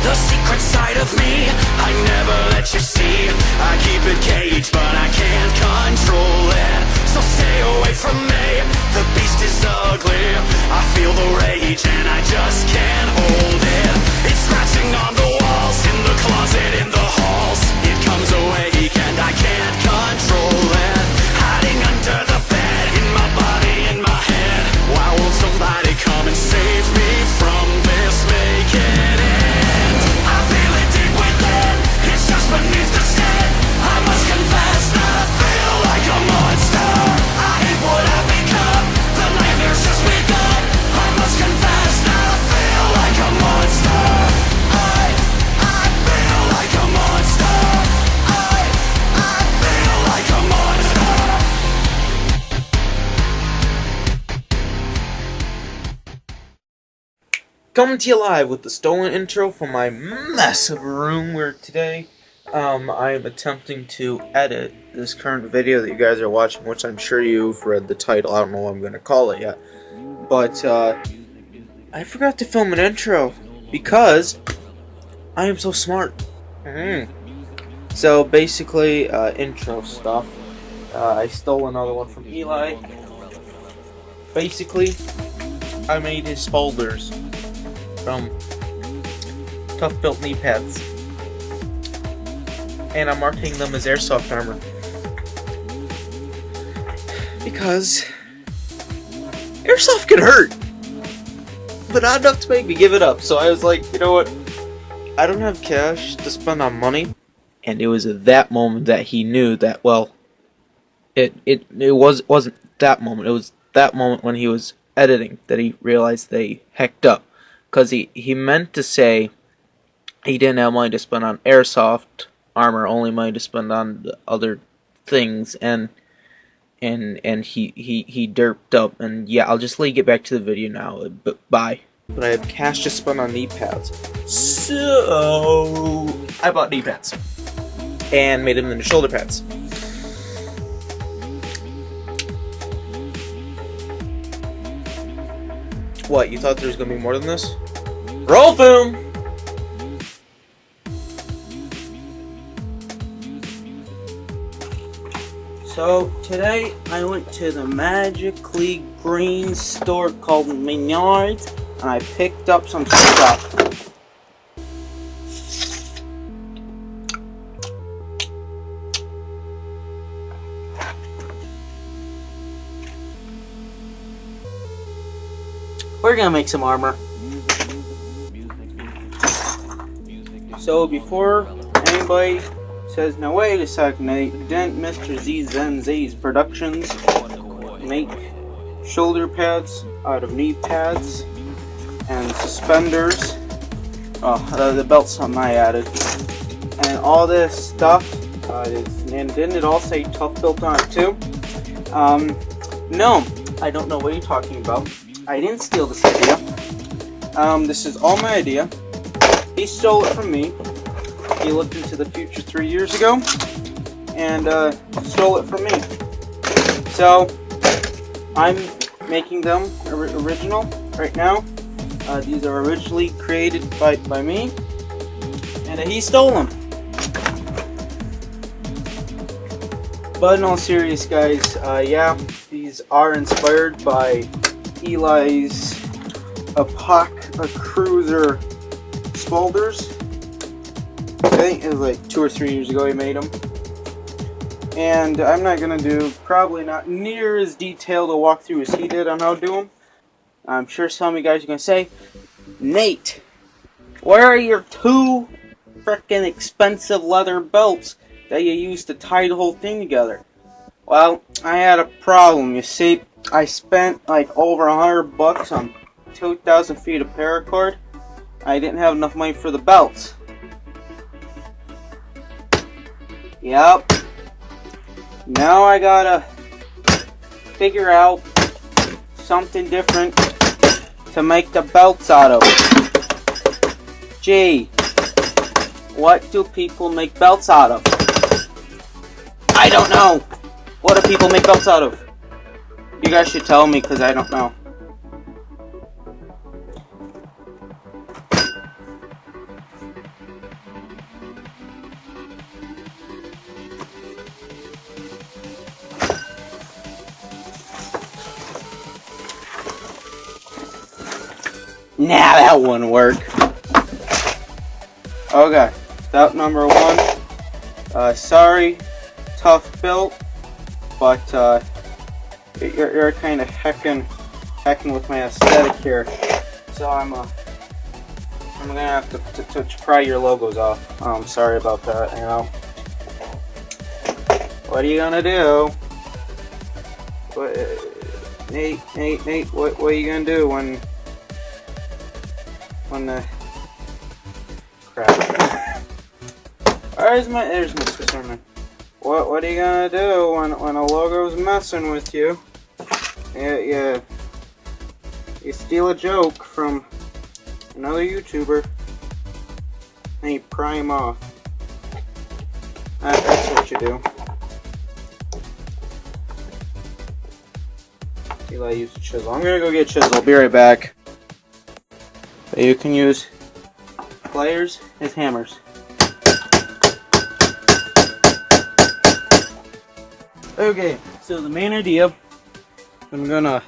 the secret side of me I never let you see. I keep it caged, but I can't control it. So stay away from me, the beast is ugly. I feel the rage and I just can't hold it. It's scratching on the walls, in the closet, in the halls. It comes awake and I can't control it. Hiding under the bed, in my body, in my head. Why won't somebody come and save me from this? Make it end. I feel it deep within, it's just beneath the skin. I must confess that I feel like a monster. I hate what I've become, the nightmare's just begun. I must confess that I feel like a monster. I feel like a monster. I feel like a monster. Coming to you live with the stolen intro from my massive room where today I am attempting to edit this current video that you guys are watching, which I'm sure you've read the title. I don't know what I'm going to call it yet. But I forgot to film an intro because I am so smart. So basically, intro stuff. I stole another one from Eli. Basically, I made his folders from Tough Built knee pads, and I'm marketing them as Airsoft armor because Airsoft can hurt, but not enough to make me give it up. So I was like, you know what? I don't have cash to spend on money, and it was at that moment that he knew that. Well, it wasn't that moment. It was that moment when he was editing that he realized they hecked up. Because he meant to say he didn't have money to spend on Airsoft armor, only money to spend on the other things, and he derped up. And yeah, I'll just let you get back to the video now. Bye. But I have cash to spend on knee pads, so I bought knee pads and made them into shoulder pads. What, you thought there was going to be more than this? Roll film! So, today I went to the magically green store called Menards, and I picked up some stuff. We're gonna make some armor. So before anybody says, "No, wait a second, didn't Mr. ZNA Productions make shoulder pads out of knee pads and suspenders?" Oh, the belt's something I added, and all this stuff. And didn't it all say Tough Built on it too? No, I don't know what you're talking about. I didn't steal this idea. This is all my idea. He stole it from me. He looked into the future 3 years ago and stole it from me. So I'm making them original right now. These are originally created by me, and he stole them. But in all serious, guys, yeah, these are inspired by Eli's Cruiser Spolders. I think it was like 2 or 3 years ago he made them. And I'm not going to do, probably not near as detailed a walkthrough as he did on how to do them. I'm sure some of you guys are going to say, "Nate, where are your 2 frickin' expensive leather belts that you used to tie the whole thing together?" Well, I had a problem, you see. I spent like over $100 on 2,000 feet of paracord. I didn't have enough money for the belts. Yep. Now I gotta figure out something different to make the belts out of. Gee, what do people make belts out of? I don't know. What do people make belts out of? You guys should tell me, because I don't know. Nah, that wouldn't work. Okay, step number 1. Sorry, tough built, but you're kind of hecking with my aesthetic here. So I'm gonna have to pry your logos off. Sorry about that. You know. What are you gonna do? What, Nate, what are you gonna do when the crap? There's my sister. What are you gonna do when a logo's messing with you? Yeah. You steal a joke from another YouTuber and you pry him off. That's what you do. I use a chisel. I'm gonna go get a chisel. I'll be right back. But you can use pliers as hammers. Okay, so the main idea, I'm gonna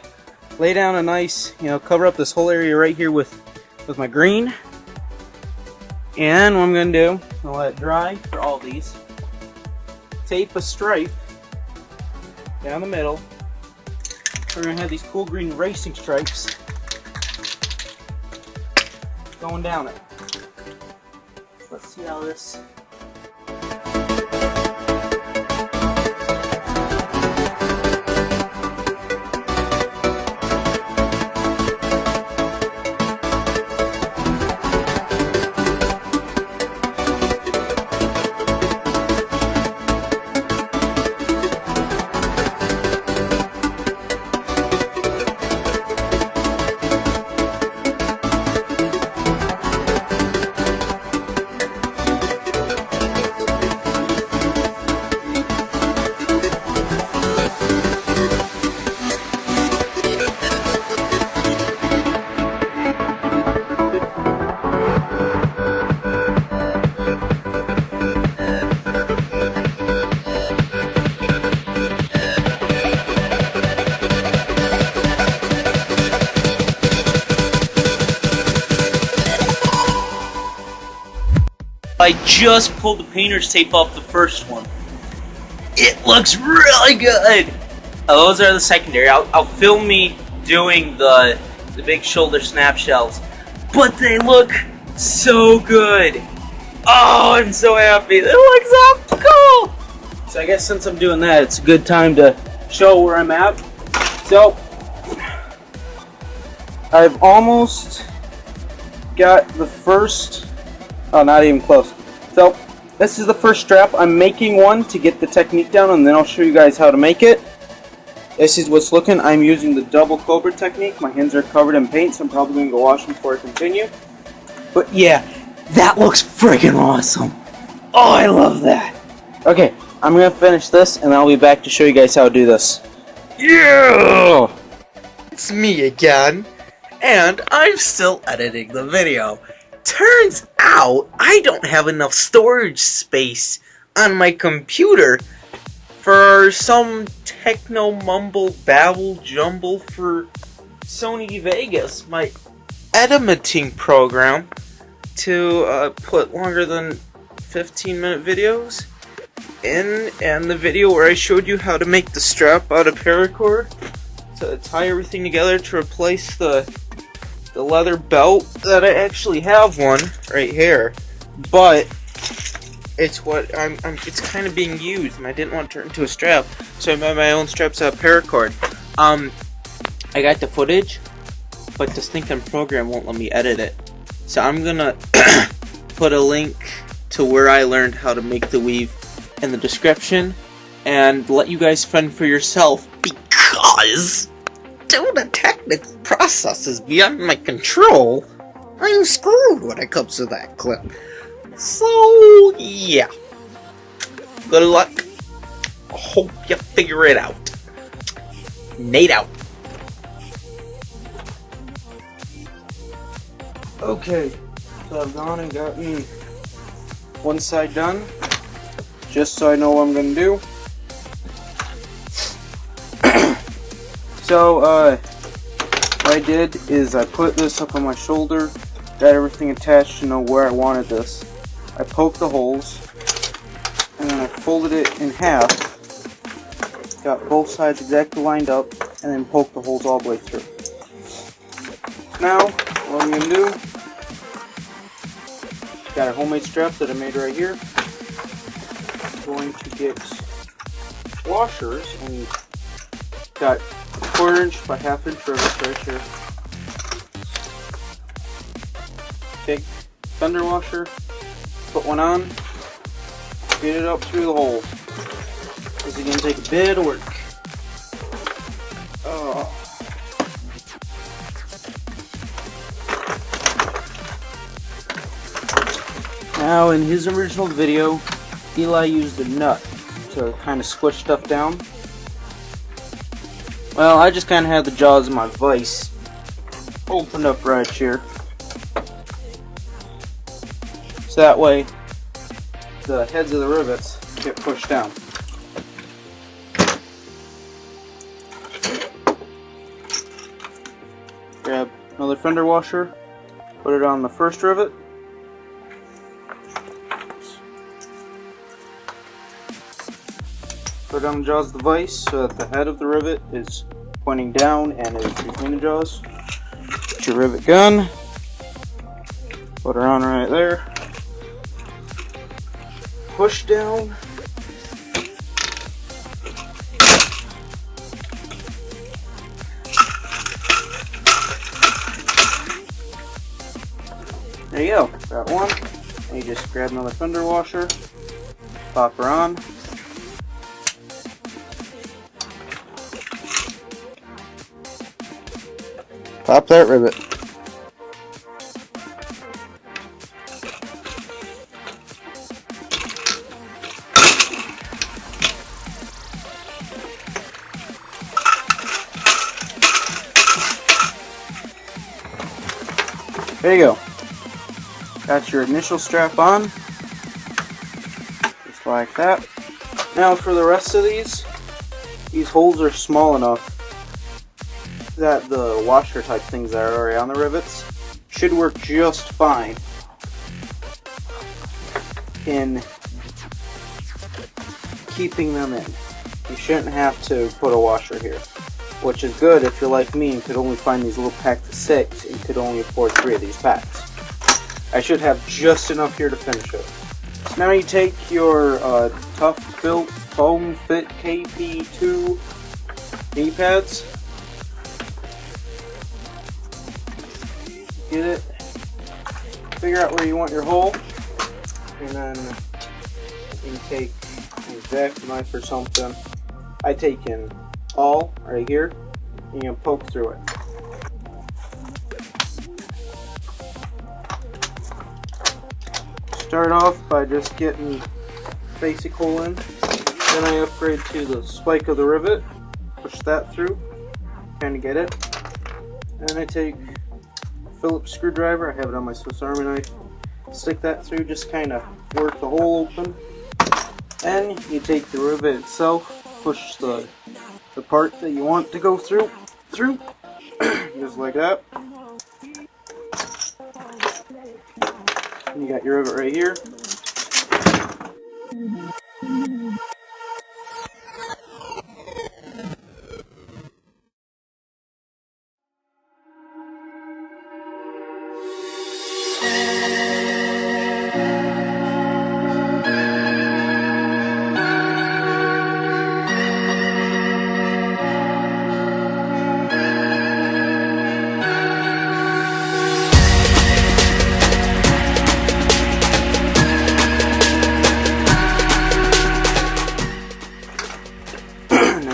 lay down a nice, cover up this whole area right here with my green. And what I'm gonna do, I'm gonna let it dry for all these. Tape a stripe down the middle. We're going to have these cool green racing stripes going down it. Let's see how this... I just pulled the painter's tape off the first one. It looks really good! Those are the secondary. I'll film me doing the big shoulder snap shells. But they look so good! Oh, I'm so happy! They look so cool! So I guess since I'm doing that, it's a good time to show where I'm at. So, I've almost got the first... Oh, not even close. So, this is the first strap. I'm making one to get the technique down, and then I'll show you guys how to make it. This is what's looking. I'm using the double cobra technique. My hands are covered in paint, so I'm probably going to go wash them before I continue. But yeah, that looks freaking awesome. Oh, I love that. Okay, I'm going to finish this, and I'll be back to show you guys how to do this. Yeah! It's me again, and I'm still editing the video. Turns out I don't have enough storage space on my computer for some techno mumble babble jumble for Sony Vegas, my editing program, to put longer than 15-minute videos in, and the video where I showed you how to make the strap out of paracord to tie everything together to replace the leather belt. That I actually have one right here, but it's it's kind of being used, and I didn't want to turn it into a strap, so I made my own straps out of paracord. I got the footage, but this stinking program won't let me edit it, so I'm gonna put a link to where I learned how to make the weave in the description, and let you guys fend for yourself, because due to technical processes beyond my control, I'm screwed when it comes to that clip. So, yeah. Good luck. Hope you figure it out. Nate out. Okay, so I've gone and gotten one side done, just so I know what I'm going to do. So, what I did is I put this up on my shoulder, got everything attached to know where I wanted this. I poked the holes, and then I folded it in half, got both sides exactly lined up, and then poked the holes all the way through. Now, what I'm going to do, got a homemade strap that I made right here. I'm going to get washers, and got 1/4 inch by 1/2 inch rivets right here. Take fender washer, put one on, get it up through the hole. This is going to take a bit of work. Oh. Now, in his original video, Eli used a nut to kind of squish stuff down. Well, I just kind of had the jaws of my vise opened up right here. So that way, the heads of the rivets get pushed down. Grab another fender washer, put it on the first rivet. Put it on the jaws of the vise so that the head of the rivet is pointing down and is between the jaws. Get your rivet gun, put her on right there. Push down. There you go, got one. And you just grab another fender washer, pop her on. Pop that rivet. There you go. Got your initial strap on. Just like that. Now for the rest of these holes are small enough that the washer type things that are already on the rivets should work just fine in keeping them in. You shouldn't have to put a washer here, which is good if you're like me and could only find these little packs of 6 and could only afford 3 of these packs. I should have just enough here to finish it. So now you take your Tough Built Foam Fit KP2 knee pads. Get it, figure out where you want your hole, and then you can take an X-Acto knife or something. I take an awl right here, and you can poke through it. Start off by just getting basic hole in, then I upgrade to the spike of the rivet, push that through, kind of get it, and I take Phillips screwdriver, I have it on my Swiss Army knife, stick that through, just kind of work the hole open, and you take the rivet itself, push the part that you want to go through, just like that. And you got your rivet right here.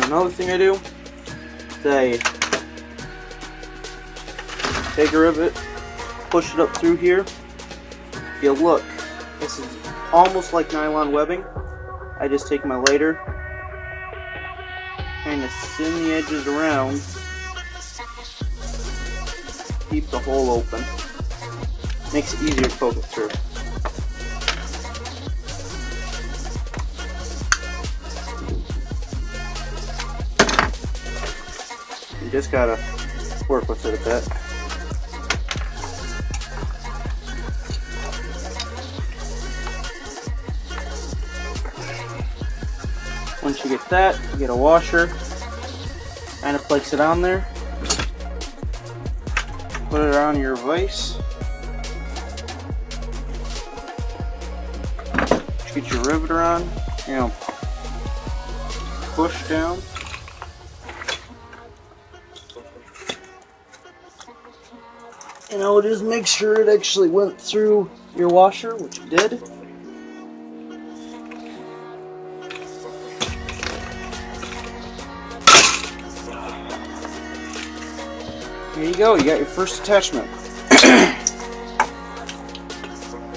Another thing I do is I take a rivet, push it up through here. If you look, this is almost like nylon webbing. I just take my lighter, kind of thin the edges around, keep the hole open. Makes it easier to poke it through. You just gotta work with it a bit. Once you get that, you get a washer, kind of place it on there, put it on your vise, get your riveter on, push down, and I'll just make sure it actually went through your washer, which it did. Here you go, you got your first attachment.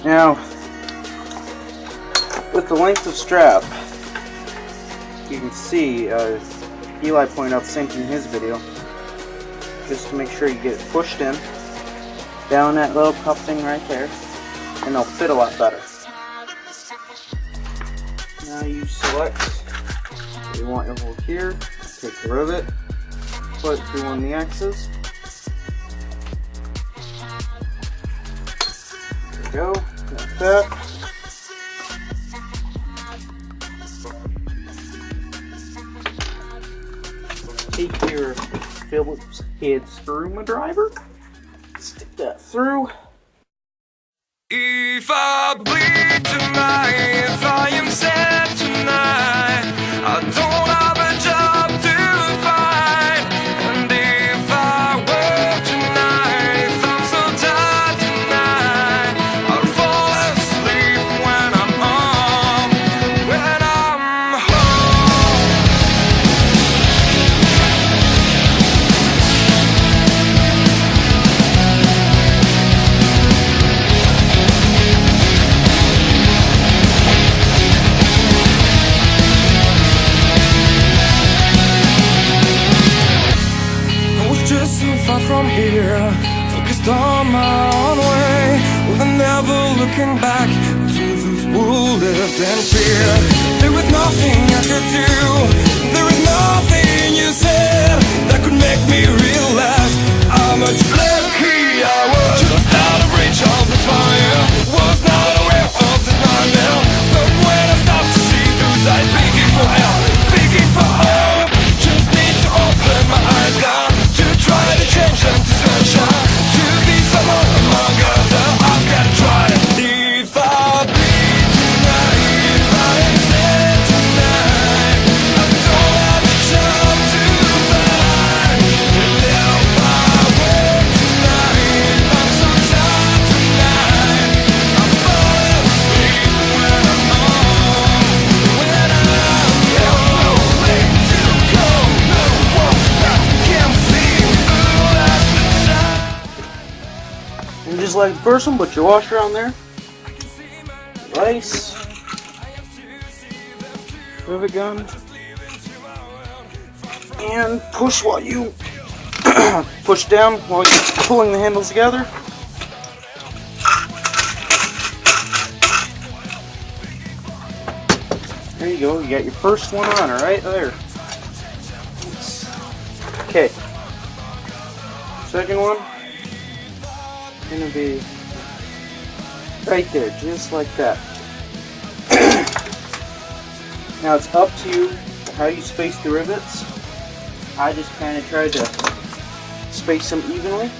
Now, with the length of strap, you can see, Eli pointed out the same thing in his video, just to make sure you get it pushed in, down that little cup thing right there, and they'll fit a lot better. Now you select what you want your hole here, take the rivet, put it through one of the X's. There you go, like that. Take your Phillips head screwdriver, stick that through. If I bleed tonight, if I am sad tonight, I don't have a job to find. And if I work tonight, if I'm so tired tonight, I'll fall asleep when I'm home, when I'm home. From here, focused on my own way, with never looking back to those who lived in fear. There was nothing I could do, there was nothing you said that could make me realize how much lucky I was. Just out of reach of the fire, was not aware of the nightmare. But when I stopped to see those eyes begging for help, begging for hope, just need to open my eyes down to try to change them to sunshine, to be someone among others. I've got to try it. If I bleed tonight, if I am sad tonight, I don't have a job to find. And if I work tonight, if I'm so tired tonight, I'm falling asleep when I'm home, when I'm home. Nowhere to go, no one that can feel. And just like the first one, put your washer on there, rice, rivet gun, and push while you push down while you're pulling the handles together. There you go, you got your first one on right there. Okay, second one. Gonna be right there, just like that. Now it's up to you how you space the rivets. I just kind of tried to space them evenly.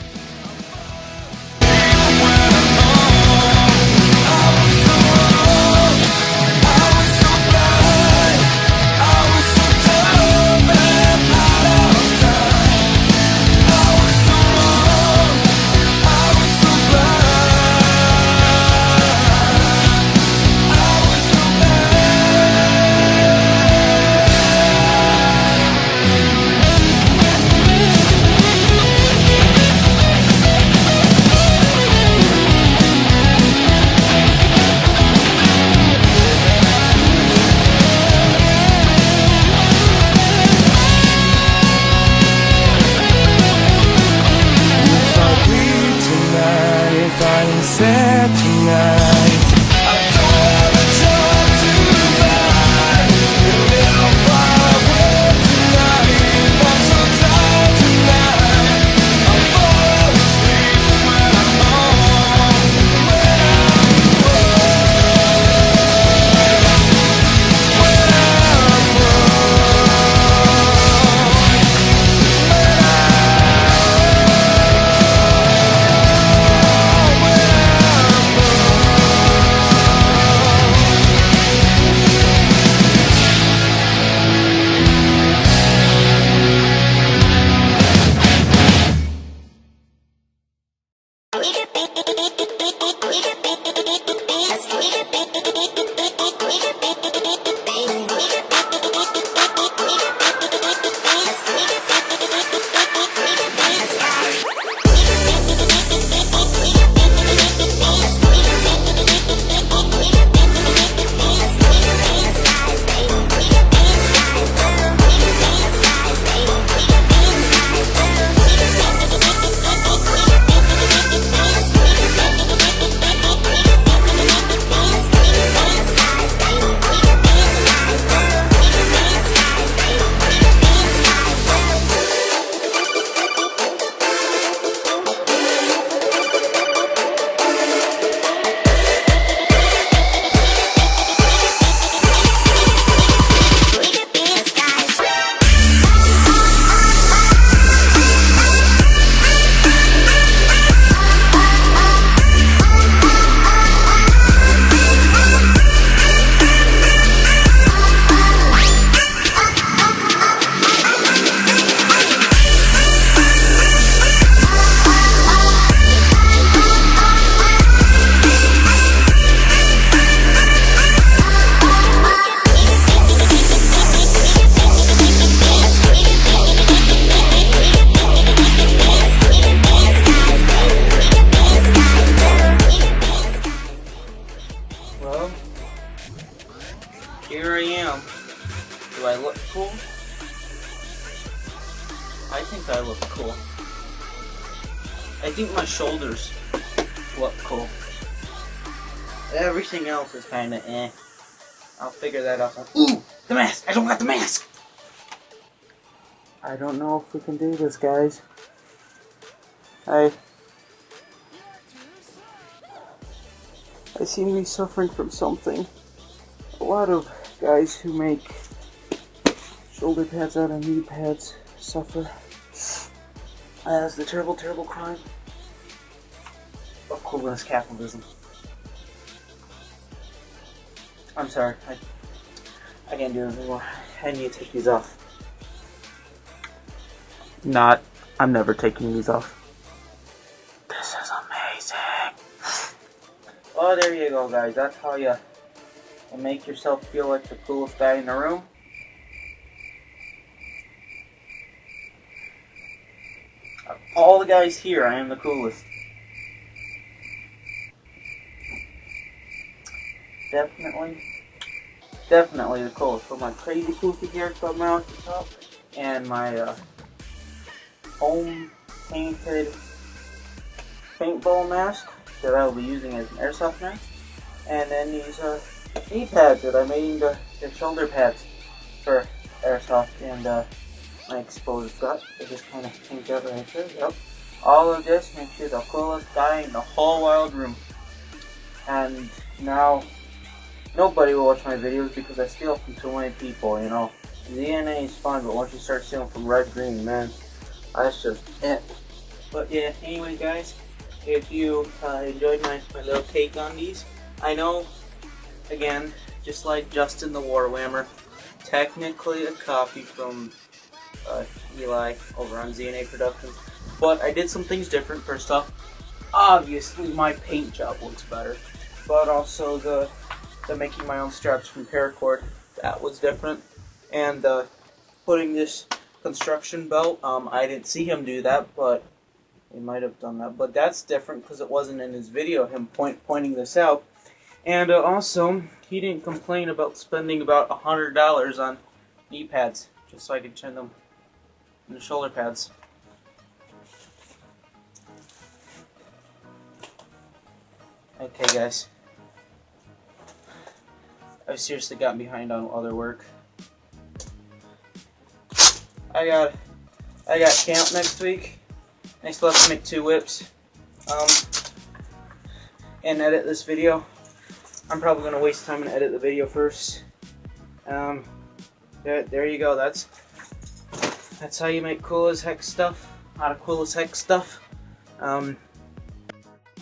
Well, here I am. Do I look cool? I think I look cool. I think my shoulders look cool. Everything else is kinda eh. I'll figure that out. Ooh! The mask! I don't got the mask! I don't know if we can do this, guys. I seem to be suffering from something. A lot of guys who make shoulder pads out of knee pads suffer. That's the terrible, terrible crime of coolness capitalism. I'm sorry, I can't do this anymore. I need to take these off. I'm never taking these off. This is amazing. Oh, there you go, guys. That's how you make yourself feel like the coolest guy in the room. Of all the guys here, I am the coolest. Definitely the coolest. With my crazy goofy haircut mount at the top, and my home painted paintball mask that I will be using as an airsoft mask, and then these knee pads that I made into shoulder pads for airsoft, and my exposed gut. It just kind of came out right there. Yep. All of this makes you the coolest guy in the whole wild room. And now nobody will watch my videos because I steal from too many people, you know. ZNA is fun, but once you start stealing from Red Green, man, that's just it. But yeah, anyway, guys, if you enjoyed my little take on these, I know, again, just like Justin the Warwhammer, technically a copy from Eli over on ZNA Productions, but I did some things different. First off, obviously my paint job looks better, but also the making my own straps from Paracord, that was different, and putting this construction belt, I didn't see him do that, but he might have done that, but that's different because it wasn't in his video, him pointing this out. And also, he didn't complain about spending about $100 on knee pads, just so I could turn them into shoulder pads. Okay, guys. I've seriously gotten behind on other work. I got camp next week. I still have to make 2 whips. And edit this video. I'm probably gonna waste time and edit the video first. There you go. That's how you make cool as heck stuff out of cool as heck stuff.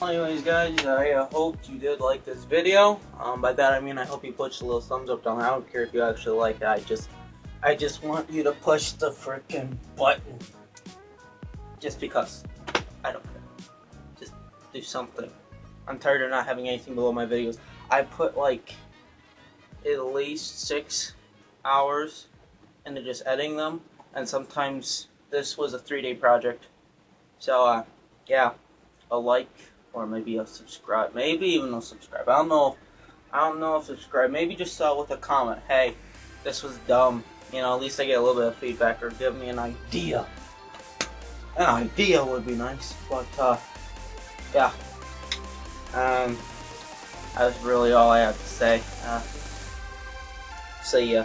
Anyways, guys, I hope you did like this video. By that I mean I hope you push the little thumbs up down. I don't care if you actually like it. I just want you to push the frickin' button. Just because. I don't care. Just do something. I'm tired of not having anything below my videos. I put like at least 6 hours into just editing them, and sometimes this was a 3-day project. So yeah, a like or maybe a subscribe, maybe even a subscribe. I don't know if subscribe. Maybe just with a comment. Hey, this was dumb. You know, at least I get a little bit of feedback or give me an idea. An idea would be nice. But yeah. That's really all I have to say. See ya.